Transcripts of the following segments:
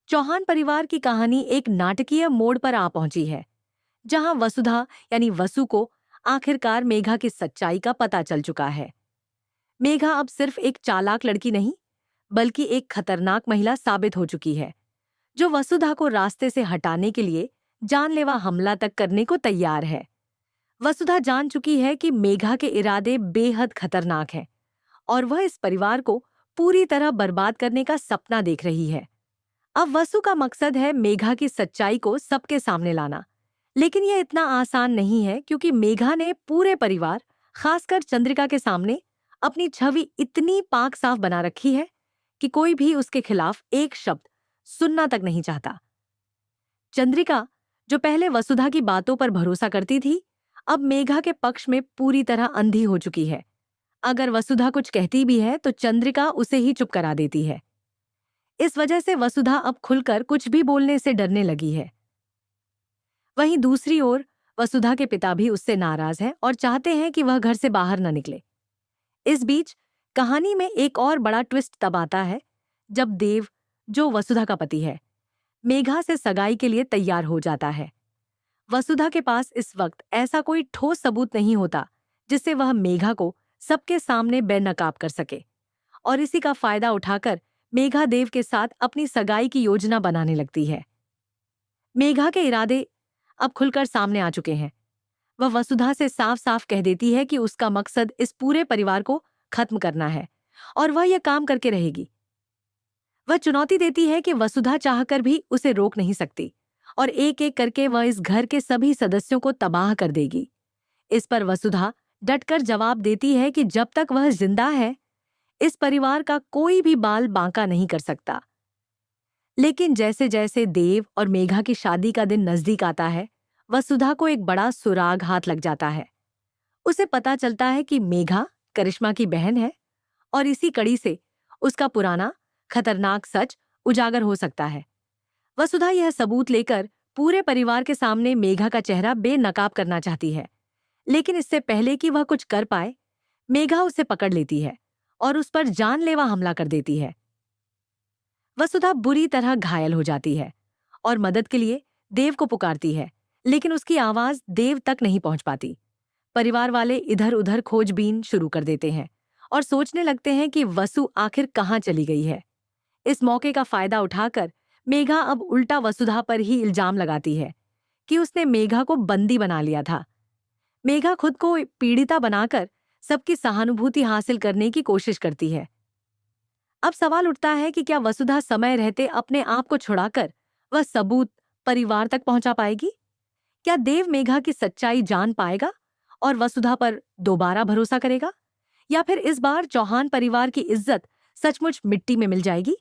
चौहान परिवार की कहानी एक नाटकीय मोड़ पर आ पहुंची है, जहां वसुधा यानी वसु को आखिरकार मेघा की सच्चाई का पता चल चुका है। मेघा अब सिर्फ एक चालाक लड़की नहीं, बल्कि एक खतरनाक महिला साबित हो चुकी है, जो वसुधा को रास्ते से हटाने के लिए जानलेवा हमला तक करने को तैयार है। वसुधा जान चुकी है कि मेघा के इरादे बेहद खतरनाक हैं और वह इस परिवार को पूरी तरह बर्बाद करने का सपना देख रही है। अब वसु का मकसद है मेघा की सच्चाई को सबके सामने लाना। लेकिन यह इतना आसान नहीं है, क्योंकि मेघा ने पूरे परिवार, खासकर चंद्रिका के सामने अपनी छवि इतनी पाक साफ बना रखी है कि कोई भी उसके खिलाफ एक शब्द सुनना तक नहीं चाहता। चंद्रिका, जो पहले वसुधा की बातों पर भरोसा करती थी, अब मेघा के पक्ष में पूरी तरह अंधी हो चुकी है। अगर वसुधा कुछ कहती भी है तो चंद्रिका उसे ही चुप करा देती है। इस वजह से वसुधा अब खुलकर कुछ भी बोलने से डरने लगी है। वहीं दूसरी ओर वसुधा के पिता भी उससे नाराज हैं और चाहते हैं कि वह घर से बाहर न निकले। इस बीच कहानी में एक और बड़ा ट्विस्ट तब आता है, जब देव, जो वसुधा का पति है, मेघा से सगाई के लिए तैयार हो जाता है। वसुधा के पास इस वक्त ऐसा कोई ठोस सबूत नहीं होता जिससे वह मेघा को सबके सामने बेनकाब कर सके, और इसी का फायदा उठाकर मेघा देव के साथ अपनी सगाई की योजना बनाने लगती है। मेघा के इरादे अब खुलकर सामने आ चुके हैं। वह वसुधा से साफ साफ कह देती है कि उसका मकसद इस पूरे परिवार को खत्म करना है और वह यह काम करके रहेगी। वह चुनौती देती है कि वसुधा चाहकर भी उसे रोक नहीं सकती और एक एक करके वह इस घर के सभी सदस्यों को तबाह कर देगी। इस पर वसुधा डटकर जवाब देती है कि जब तक वह जिंदा है, इस परिवार का कोई भी बाल बांका नहीं कर सकता। लेकिन जैसे जैसे देव और मेघा की शादी का दिन नजदीक आता है, वसुधा को एक बड़ा सुराग हाथ लग जाता है। उसे पता चलता है कि मेघा करिश्मा की बहन है और इसी कड़ी से उसका पुराना खतरनाक सच उजागर हो सकता है। वसुधा यह सबूत लेकर पूरे परिवार के सामने मेघा का चेहरा बेनकाब करना चाहती है, लेकिन इससे पहले कि वह कुछ कर पाए, मेघा उसे पकड़ लेती है और उस पर जानलेवा हमला कर देती है। वसुधा बुरी तरह घायल हो जाती है और मदद के लिए देव को पुकारती है, लेकिन उसकी आवाज देव तक नहीं पहुंच पाती। परिवार वाले इधर उधर खोजबीन शुरू कर देते हैं और सोचने लगते हैं कि वसु आखिर कहाँ चली गई है। इस मौके का फायदा उठाकर मेघा अब उल्टा वसुधा पर ही इल्जाम लगाती है कि उसने मेघा को बंदी बना लिया था। मेघा खुद को पीड़िता बनाकर सबकी सहानुभूति हासिल करने की कोशिश करती है। अब सवाल उठता है कि क्या वसुधा समय रहते अपने आप को छुड़ाकर वह सबूत परिवार तक पहुंचा पाएगी? क्या देव मेघा की सच्चाई जान पाएगा और वसुधा पर दोबारा भरोसा करेगा, या फिर इस बार चौहान परिवार की इज्जत सचमुच मिट्टी में मिल जाएगी?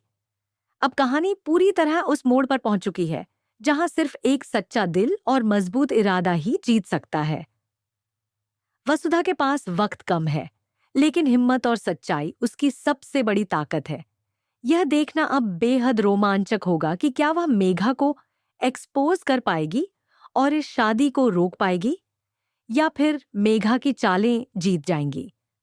अब कहानी पूरी तरह उस मोड़ पर पहुंच चुकी है जहां सिर्फ एक सच्चा दिल और मजबूत इरादा ही जीत सकता है। वसुधा के पास वक्त कम है, लेकिन हिम्मत और सच्चाई उसकी सबसे बड़ी ताकत है। यह देखना अब बेहद रोमांचक होगा कि क्या वह मेघा को एक्सपोज कर पाएगी और इस शादी को रोक पाएगी, या फिर मेघा की चालें जीत जाएंगी।